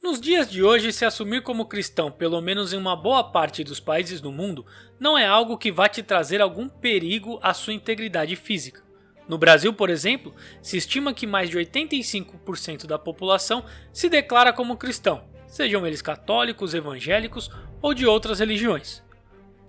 Nos dias de hoje, se assumir como cristão, pelo menos em uma boa parte dos países do mundo, não é algo que vá te trazer algum perigo à sua integridade física. No Brasil, por exemplo, se estima que mais de 85% da população se declara como cristão, sejam eles católicos, evangélicos ou de outras religiões.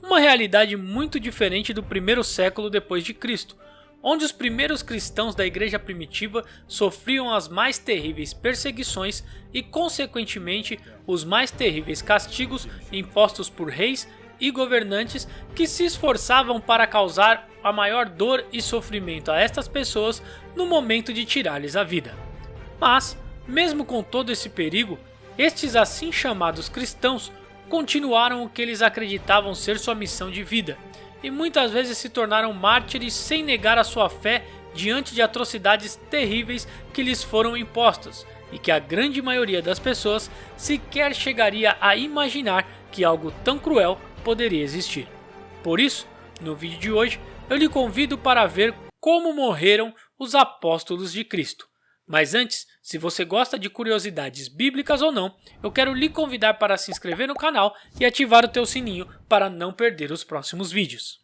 Uma realidade muito diferente do primeiro século depois de Cristo, onde os primeiros cristãos da igreja primitiva sofriam as mais terríveis perseguições e, consequentemente, os mais terríveis castigos impostos por reis e governantes que se esforçavam para causar a maior dor e sofrimento a estas pessoas no momento de tirar-lhes a vida. Mas, mesmo com todo esse perigo, estes assim chamados cristãos continuaram o que eles acreditavam ser sua missão de vida, e muitas vezes se tornaram mártires sem negar a sua fé diante de atrocidades terríveis que lhes foram impostas, e que a grande maioria das pessoas sequer chegaria a imaginar que algo tão cruel poderia existir. Por isso, no vídeo de hoje, eu lhe convido para ver como morreram os apóstolos de Cristo. Mas antes, se você gosta de curiosidades bíblicas ou não, eu quero lhe convidar para se inscrever no canal e ativar o teu sininho para não perder os próximos vídeos.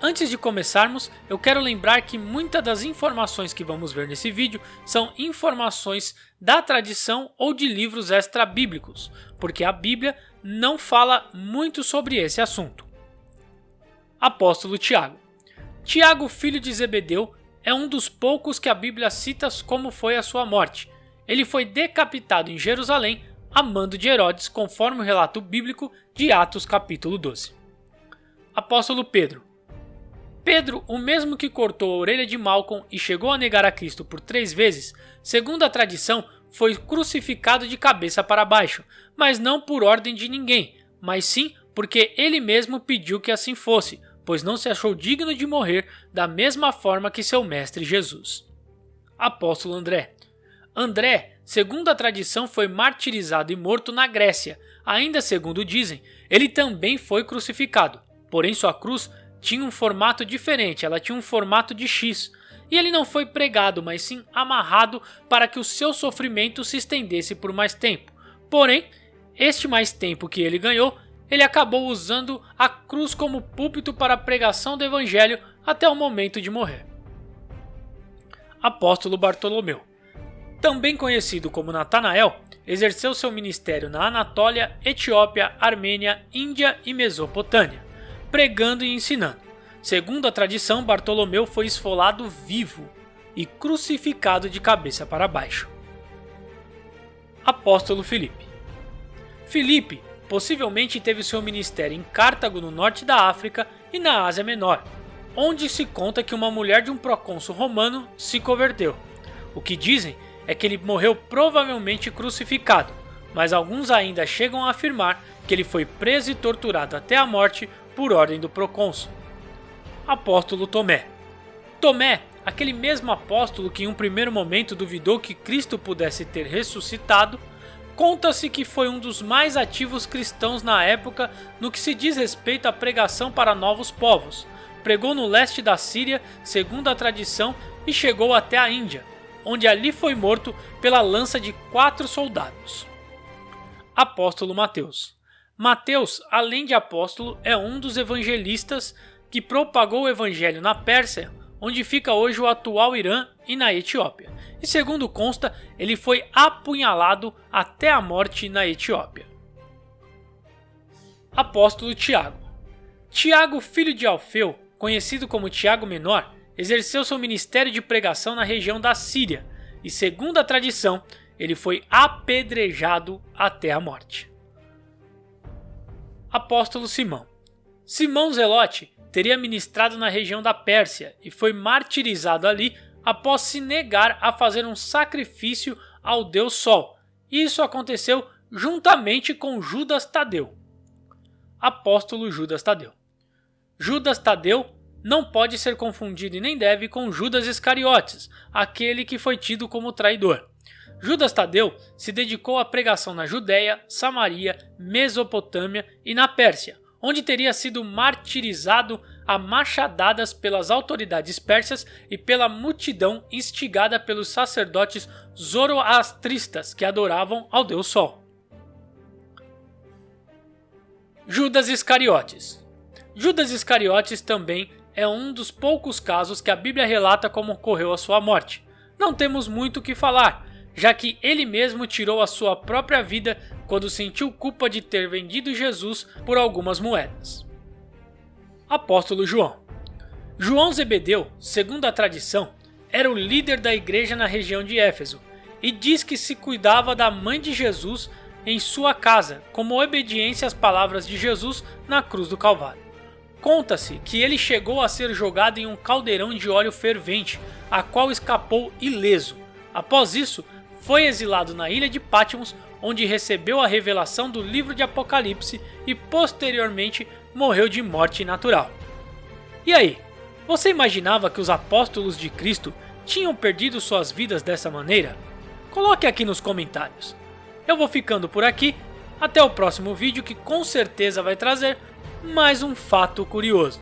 Antes de começarmos, eu quero lembrar que muitas das informações que vamos ver nesse vídeo são informações da tradição ou de livros extra-bíblicos, porque a Bíblia não fala muito sobre esse assunto. Apóstolo Tiago. Tiago, filho de Zebedeu, é um dos poucos que a Bíblia cita como foi a sua morte. Ele foi decapitado em Jerusalém a mando de Herodes, conforme o relato bíblico de Atos capítulo 12. Apóstolo Pedro. Pedro, o mesmo que cortou a orelha de Malcom e chegou a negar a Cristo por 3 vezes, segundo a tradição, foi crucificado de cabeça para baixo, mas não por ordem de ninguém, mas sim porque ele mesmo pediu que assim fosse, pois não se achou digno de morrer da mesma forma que seu mestre Jesus. Apóstolo André. André, segundo a tradição, foi martirizado e morto na Grécia. Ainda segundo dizem, ele também foi crucificado, porém sua cruz tinha um formato diferente, ela tinha um formato de X, e ele não foi pregado, mas sim amarrado para que o seu sofrimento se estendesse por mais tempo. Porém, este mais tempo que ele ganhou, ele acabou usando a cruz como púlpito para a pregação do evangelho até o momento de morrer. Apóstolo Bartolomeu. Também conhecido como Natanael, exerceu seu ministério na Anatólia, Etiópia, Armênia, Índia e Mesopotâmia, pregando e ensinando. Segundo a tradição, Bartolomeu foi esfolado vivo e crucificado de cabeça para baixo. Apóstolo Filipe. Filipe possivelmente teve seu ministério em Cartago, no norte da África, e na Ásia Menor, onde se conta que uma mulher de um procônsul romano se converteu. O que dizem é que ele morreu provavelmente crucificado, mas alguns ainda chegam a afirmar que ele foi preso e torturado até a morte por ordem do procônsul. Apóstolo Tomé. Tomé, aquele mesmo apóstolo que em um primeiro momento duvidou que Cristo pudesse ter ressuscitado, conta-se que foi um dos mais ativos cristãos na época no que se diz respeito à pregação para novos povos. Pregou no leste da Síria, segundo a tradição, e chegou até a Índia, onde ali foi morto pela lança de 4 soldados. Apóstolo Mateus. Mateus, além de apóstolo, é um dos evangelistas que propagou o evangelho na Pérsia, onde fica hoje o atual Irã, e na Etiópia. E segundo consta, ele foi apunhalado até a morte na Etiópia. Apóstolo Tiago. Tiago, filho de Alfeu, conhecido como Tiago Menor, exerceu seu ministério de pregação na região da Síria, e segundo a tradição, ele foi apedrejado até a morte. Apóstolo Simão. Simão Zelote teria ministrado na região da Pérsia e foi martirizado ali após se negar a fazer um sacrifício ao deus Sol. Isso aconteceu juntamente com Judas Tadeu. Apóstolo Judas Tadeu. Judas Tadeu não pode ser confundido e nem deve com Judas Iscariotes, aquele que foi tido como traidor. Judas Tadeu se dedicou à pregação na Judéia, Samaria, Mesopotâmia e na Pérsia, onde teria sido martirizado a machadadas pelas autoridades persas e pela multidão instigada pelos sacerdotes zoroastristas que adoravam ao Deus Sol. Judas Iscariotes. Judas Iscariotes também é um dos poucos casos que a Bíblia relata como ocorreu a sua morte. Não temos muito o que falar, já que ele mesmo tirou a sua própria vida quando sentiu culpa de ter vendido Jesus por algumas moedas. Apóstolo João. João Zebedeu, segundo a tradição, era o líder da igreja na região de Éfeso e diz que se cuidava da mãe de Jesus em sua casa, como obediência às palavras de Jesus na cruz do Calvário. Conta-se que ele chegou a ser jogado em um caldeirão de óleo fervente, a qual escapou ileso. Após isso, foi exilado na ilha de Patmos, onde recebeu a revelação do livro de Apocalipse e posteriormente morreu de morte natural. E aí, você imaginava que os apóstolos de Cristo tinham perdido suas vidas dessa maneira? Coloque aqui nos comentários. Eu vou ficando por aqui, até o próximo vídeo que com certeza vai trazer mais um fato curioso.